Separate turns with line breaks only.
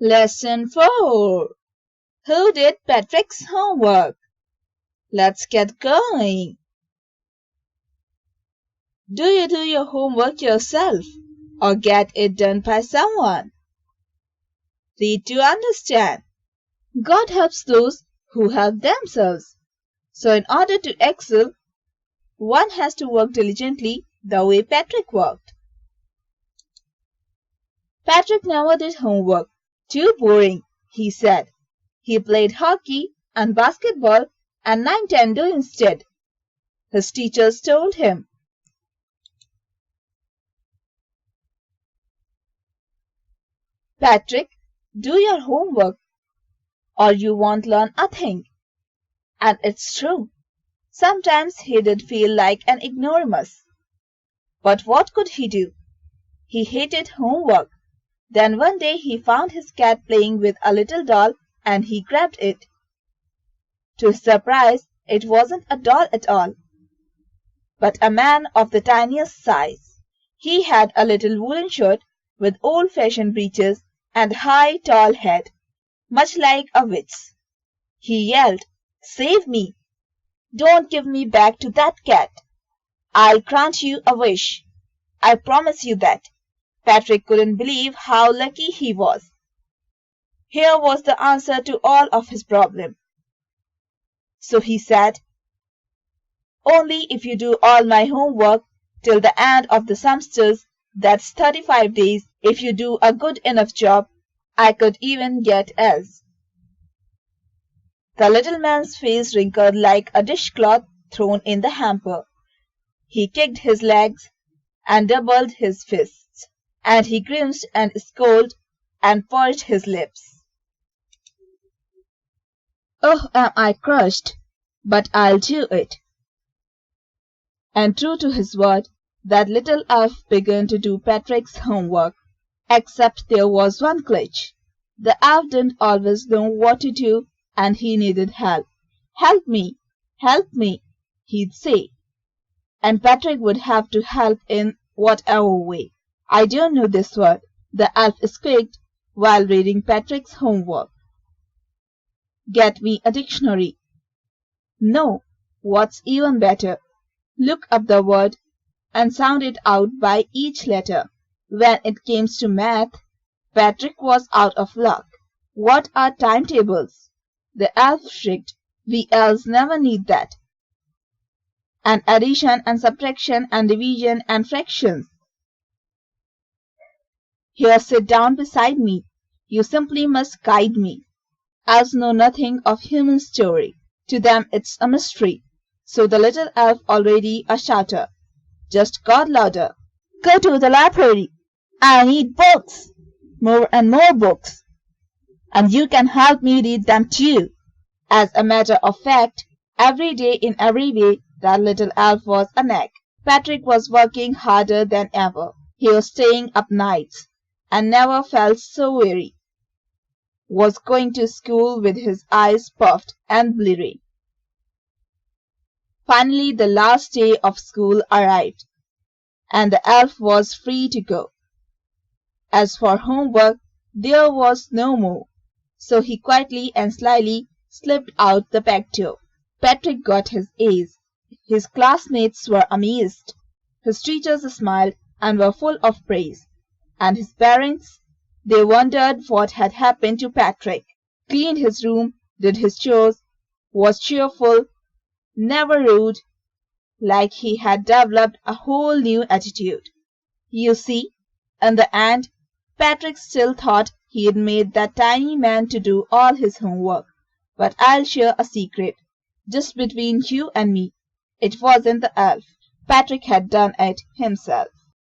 Lesson 4. Who did Patrick's homework? Let's get going. Do you do your homework yourself or get it done by someone? Read to understand. God helps those who help themselves. So in order to excel, one has to work diligently the way Patrick worked. Patrick never did homework. Too boring, he said. He played hockey and basketball and Nintendo instead. His teachers told him. Patrick, do your homework or you won't learn a thing. And it's true. Sometimes he did feel like an ignoramus. But what could he do? He hated homework. Then one day he found his cat playing with a little doll and he grabbed it. To his surprise, it wasn't a doll at all, but a man of the tiniest size. He had a little woolen shirt with old-fashioned breeches and high, tall head, much like a witch's. He yelled, "Save me! Don't give me back to that cat! I'll grant you a wish. I promise you that." Patrick couldn't believe how lucky he was. Here was the answer to all of his problems. So he said, "Only if you do all my homework till the end of the semesters, that's 35 days, if you do a good enough job, I could even get L's." The little man's face wrinkled like a dishcloth thrown in the hamper. He kicked his legs and doubled his fists, and he grimaced and scowled and pursed his lips. "Oh, am I crushed? But I'll do it." And true to his word, that little elf began to do Patrick's homework. Except there was one glitch. The elf didn't always know what to do, and he needed help. "Help me, he'd say. And Patrick would have to help in whatever way. "I don't know this word," the elf squeaked while reading Patrick's homework. "Get me a dictionary." "No, what's even better, look up the word and sound it out by each letter." When it came to math, Patrick was out of luck. "What are timetables?" the elf shrieked. "We elves never need that. And addition and subtraction and division and fractions." "Here, sit down beside me. You simply must guide me." Elves know nothing of human story. To them it's a mystery. So the little elf, already a shouter, just got louder. "Go to the library. I need books. More and more books. And you can help me read them too." As a matter of fact, every day in every way, that little elf was a nag. Patrick was working harder than ever. He was staying up nights, and never felt so weary. Was going to school with his eyes puffed and bleary. Finally, the last day of school arrived, and the elf was free to go. As for homework, there was no more, so he quietly and slyly slipped out the back door. Patrick got his A's. His classmates were amazed. His teachers smiled and were full of praise. And his parents, they wondered what had happened to Patrick. Cleaned his room, did his chores, was cheerful, never rude, like he had developed a whole new attitude. You see, in the end, Patrick still thought he'd made that tiny man to do all his homework. But I'll share a secret, just between you and me. It wasn't the elf. Patrick had done it himself.